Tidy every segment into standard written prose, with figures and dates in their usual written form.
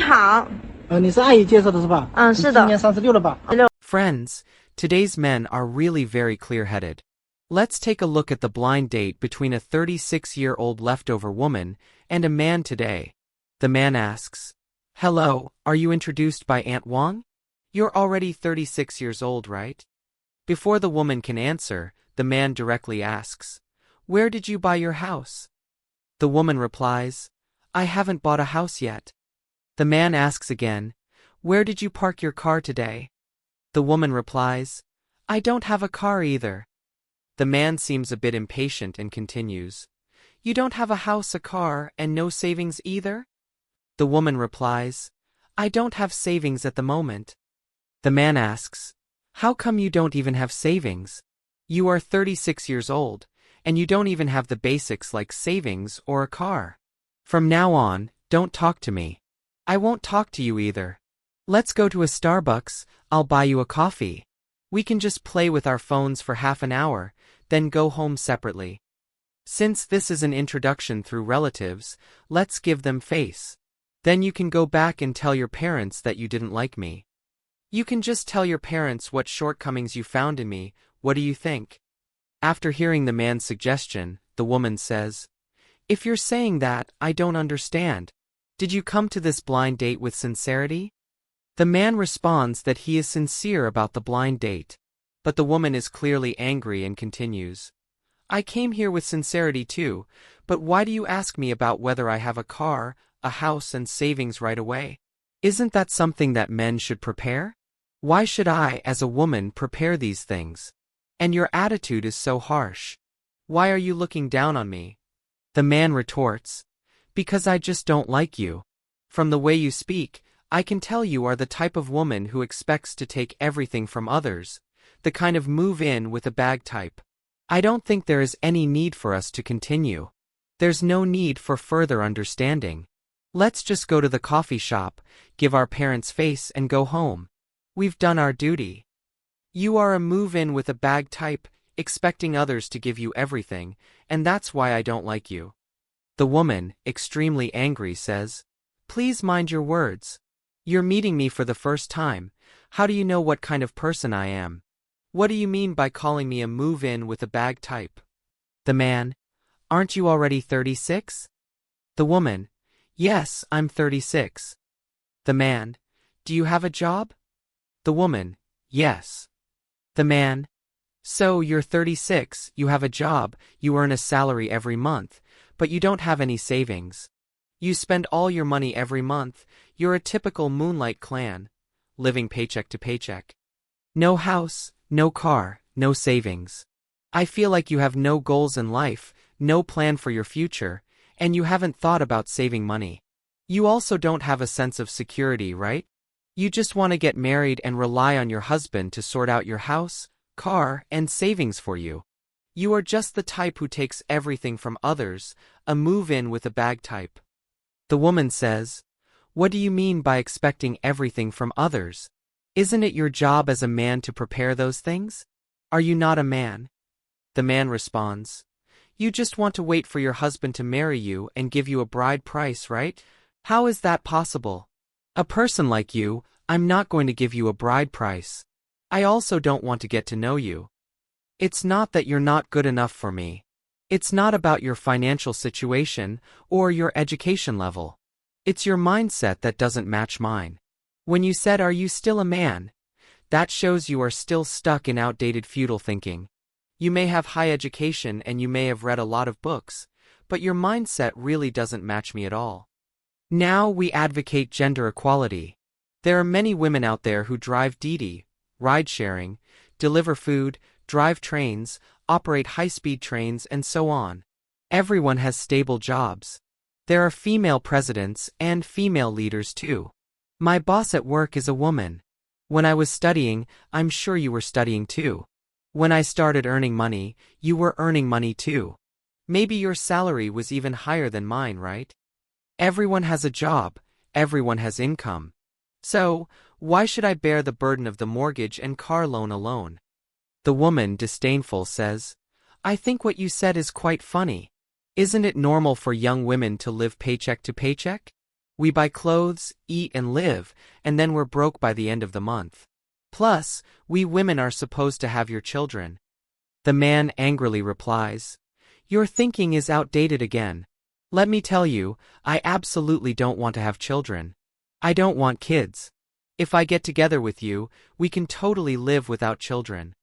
好。你是阿姨介绍的是吧？是的。你今年36了吧？ Friends, today's men are really very clear-headed. Let's take a look at the blind date between a 36-year-old leftover woman and a man today. The man asks, "Hello, are you introduced by Aunt Wang? You're already 36 years old, right?" Before the woman can answer, the man directly asks, "Where did you buy your house?" The woman replies, "I haven't bought a house yet." The man asks again, "Where did you park your car today?" The woman replies, "I don't have a car either." The man seems a bit impatient and continues, "You don't have a house, a car, and no savings either?" The woman replies, "I don't have savings at the moment." The man asks, "How come you don't even have savings? You are 36 years old, and you don't even have the basics like savings or a car. From now on, don't talk to me. I won't talk to you either. Let's go to a Starbucks, I'll buy you a coffee. We can just play with our phones for half an hour, then go home separately. Since this is an introduction through relatives, let's give them face. Then you can go back and tell your parents that you didn't like me. You can just tell your parents what shortcomings you found in me. What do you think?" After hearing the man's suggestion, the woman says, "If you're saying that, I don't understand. Did you come to this blind date with sincerity?" The man responds that he is sincere about the blind date. But the woman is clearly angry and continues, "I came here with sincerity too, but why do you ask me about whether I have a car, a house and savings right away? Isn't that something that men should prepare? Why should I, as a woman, prepare these things? And your attitude is so harsh. Why are you looking down on me?" The man retorts, "Because I just don't like you. From the way you speak, I can tell you are the type of woman who expects to take everything from others, the kind of move-in with a bag type. I don't think there is any need for us to continue. There's no need for further understanding. Let's just go to the coffee shop, give our parents face and go home. We've done our duty. You are a move-in with a bag type, expecting others to give you everything, and that's why I don't like you." The woman, extremely angry, says, "Please mind your words. You're meeting me for the first time. How do you know what kind of person I am? What do you mean by calling me a move-in with a bag type?" The man, "Aren't you already 36? The woman, "Yes, I'm 36. The man, "Do you have a job?" The woman, "Yes." The man, "So you're 36, you have a job, you earn a salary every month, but you don't have any savings. You spend all your money every month, you're a typical moonlight clan, living paycheck to paycheck. No house, no car, no savings. I feel like you have no goals in life, no plan for your future, and you haven't thought about saving money. You also don't have a sense of security, right? You just want to get married and rely on your husband to sort out your house, car, and savings for you. You are just the type who takes everything from others, a move-in with a bag type." The woman says, "What do you mean by expecting everything from others? Isn't it your job as a man to prepare those things? Are you not a man?" The man responds, "You just want to wait for your husband to marry you and give you a bride price, right? How is that possible? A person like you, I'm not going to give you a bride price. I also don't want to get to know you. It's not that you're not good enough for me. It's not about your financial situation or your education level. It's your mindset that doesn't match mine. When you said, 'Are you still a man?' that shows you are still stuck in outdated feudal thinking. You may have high education and you may have read a lot of books, but your mindset really doesn't match me at all. Now we advocate gender equality. There are many women out there who drive Didi, ride-sharing, deliver food, drive trains, operate high-speed trains, and so on. Everyone has stable jobs. There are female presidents and female leaders too. My boss at work is a woman. When I was studying, I'm sure you were studying too. When I started earning money, you were earning money too. Maybe your salary was even higher than mine, right? Everyone has a job, everyone has income. So, why should I bear the burden of the mortgage and car loan alone?" The woman, disdainful, says, "I think what you said is quite funny. Isn't it normal for young women to live paycheck to paycheck? We buy clothes, eat and live, and then we're broke by the end of the month. Plus, we women are supposed to have your children. The man angrily replies, "Your thinking is outdated again. Let me tell you, I absolutely don't want to have children. I don't want kids. If I get together with you, we can totally live without children."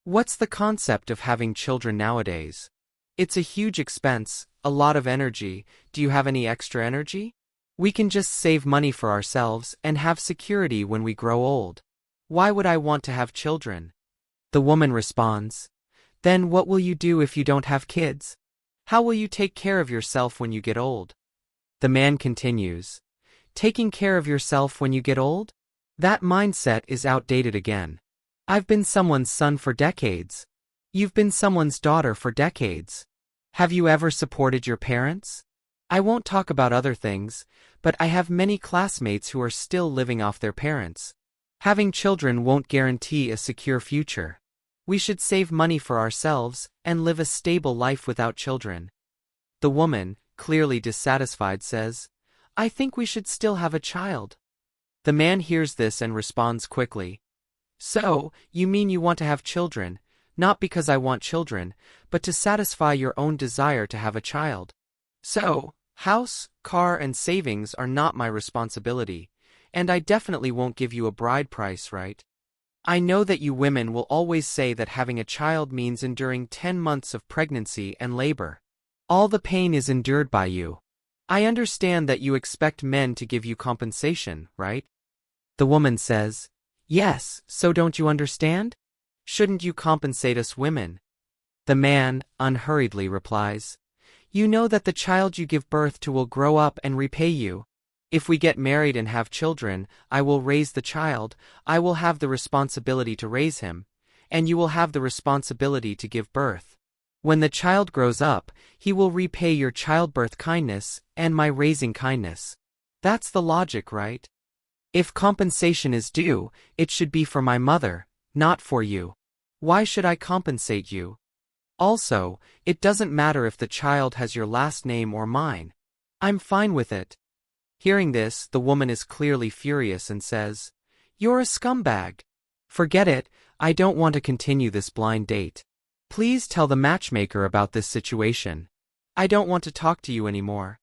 What's the concept of having children nowadays? It's a huge expense, a lot of energy. Do you have any extra energy? We can just save money for ourselves and have security when we grow old. Why would I want to have children? The woman responds, "Then what will you do if you don't have kids? How will you take care of yourself when you get old?" The man continues, "Taking care of yourself when you get old? That mindset is outdated again. I've been someone's son for decades. You've been someone's daughter for decades. Have you ever supported your parents? I won't talk about other things, but I have many classmates who are still living off their parents. Having children won't guarantee a secure future. We should save money for ourselves and live a stable life without children." The woman, clearly dissatisfied, says, "I think we should still have a child." The man hears this and responds quickly, "So, you mean you want to have children, not because I want children, but to satisfy your own desire to have a child. So, house, car, and savings are not my responsibility, and I definitely won't give you a bride price, right? I know that you women will always say that having a child means enduring 10 months of pregnancy and labor. All the pain is endured by you. I understand that you expect men to give you compensation, right?" The woman says, "Yes, so don't you understand? Shouldn't you compensate us women?" The man, unhurriedly replies, "You know that the child you give birth to will grow up and repay you. If we get married and have children, I will raise the child, I will have the responsibility to raise him, and you will have the responsibility to give birth. When the child grows up, he will repay your childbirth kindness and my raising kindness. That's the logic, right? If compensation is due, it should be for my mother, not for you. Why should I compensate you? Also, it doesn't matter if the child has your last name or mine. I'm fine with it." Hearing this, the woman is clearly furious and says, "You're a scumbag. Forget it, I don't want to continue this blind date. Please tell the matchmaker about this situation. I don't want to talk to you anymore."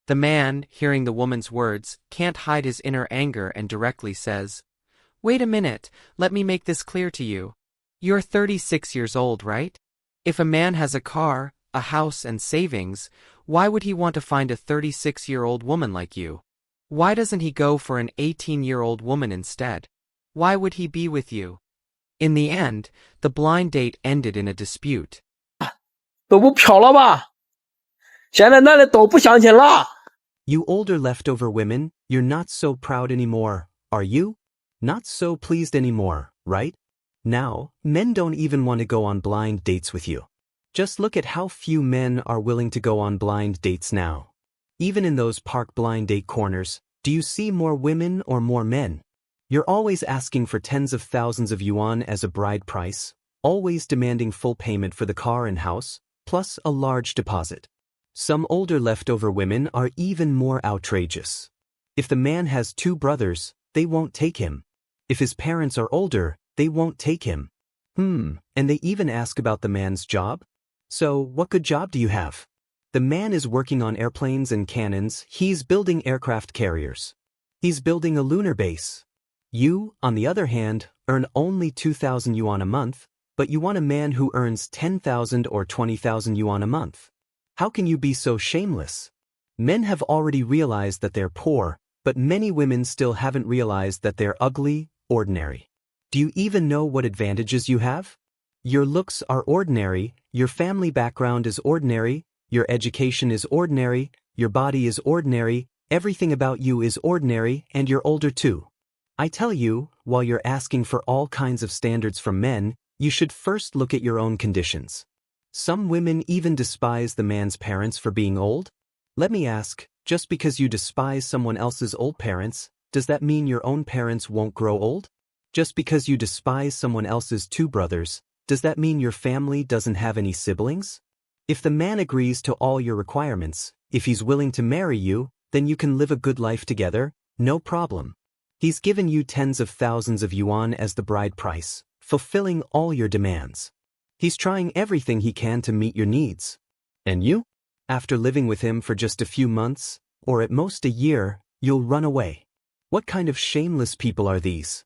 The man, hearing the woman's words, can't hide his inner anger and directly says, "Wait a minute, let me make this clear to you. You're 36 years old, right? If a man has a car, a house and savings, why would he want to find a 36-year-old woman like you? Why doesn't he go for an 18-year-old woman instead? Why would he be with you?" In the end, the blind date ended in a dispute. 都不漂了吧？现在男的都不相亲了。 You older leftover women, you're not so proud anymore, are you? Not so pleased anymore, right? Now, men don't even want to go on blind dates with you. Just look at how few men are willing to go on blind dates now. Even in those park blind date corners, do you see more women or more men? You're always asking for tens of thousands of yuan as a bride price, always demanding full payment for the car and house, plus a large deposit. Some older leftover women are even more outrageous. If the man has 2 brothers, they won't take him. If his parents are older, they won't take him. And they even ask about the man's job? So, what good job do you have? The man is working on airplanes and cannons, he's building aircraft carriers. He's building a lunar base. You, on the other hand, earn only 2,000 yuan a month, but you want a man who earns 10,000 or 20,000 yuan a month. How can you be so shameless? Men have already realized that they're poor, but many women still haven't realized that they're ugly, ordinary. Do you even know what advantages you have? Your looks are ordinary, your family background is ordinary, your education is ordinary, your body is ordinary, everything about you is ordinary, and you're older too. I tell you, while you're asking for all kinds of standards from men, you should first look at your own conditions. Some women even despise the man's parents for being old. Let me ask, just because you despise someone else's old parents, does that mean your own parents won't grow old? Just because you despise someone else's 2 brothers, does that mean your family doesn't have any siblings? If the man agrees to all your requirements, if he's willing to marry you, Then you can live a good life together, no problem. He's given you tens of thousands of yuan as the bride price, fulfilling all your demands. He's trying everything he can to meet your needs. And you? After living with him for just a few months, or at most a year, you'll run away. What kind of shameless people are these?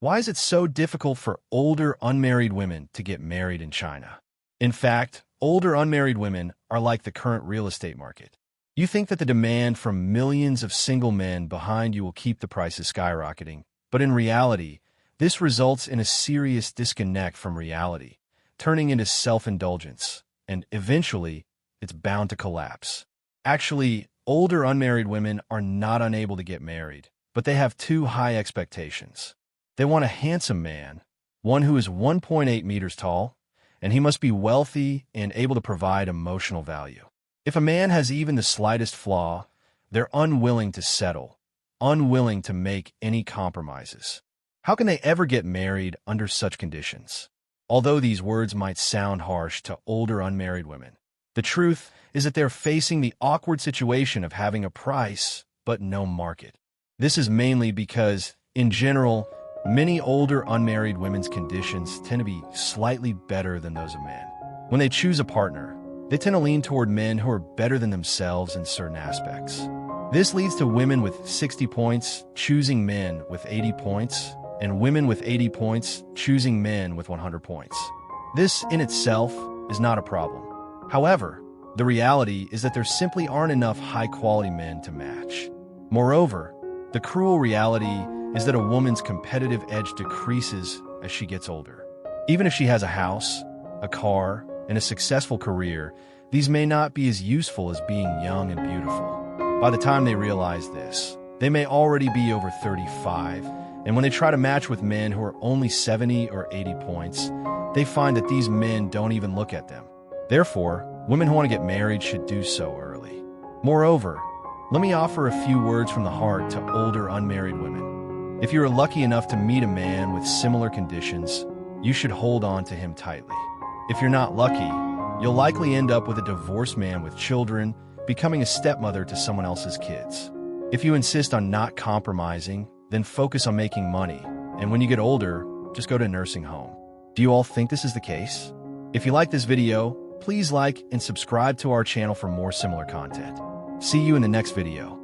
Why is it so difficult for older unmarried women to get married in China? In fact, older unmarried women are like the current real estate market. You think that the demand from millions of single men behind you will keep the prices skyrocketing, but in reality, this results in a serious disconnect from reality, turning into self-indulgence, and eventually, it's bound to collapse. Actually, older unmarried women are not unable to get married, but they have too high expectations. They want a handsome man, one who is 1.8 meters tall, and he must be wealthy and able to provide emotional value. If a man has even the slightest flaw, they're unwilling to settle, unwilling to make any compromises. How can they ever get married under such conditions? Although these words might sound harsh to older unmarried women, the truth is that they're facing the awkward situation of having a price but no market. This is mainly because, in general, many older unmarried women's conditions tend to be slightly better than those of men. When they choose a partner, they tend to lean toward men who are better than themselves in certain aspects. This leads to women with 60 points choosing men with 80 points, and women with 80 points choosing men with 100 points. This in itself is not a problem. However, the reality is that there simply aren't enough high-quality men to match. Moreover, the cruel reality is that a woman's competitive edge decreases as she gets older. Even if she has a house, a car, and a successful career, these may not be as useful as being young and beautiful. By the time they realize this, they may already be over 35, and when they try to match with men who are only 70 or 80 points, they find that these men don't even look at them. Therefore, women who want to get married should do so early. Moreover, let me offer a few words from the heart to older unmarried women. If you are lucky enough to meet a man with similar conditions, you should hold on to him tightly. If you're not lucky, you'll likely end up with a divorced man with children, becoming a stepmother to someone else's kids. If you insist on not compromising, then focus on making money, and when you get older, just go to a nursing home. Do you all think this is the case? If you like this video, please like and subscribe to our channel for more similar content. See you in the next video.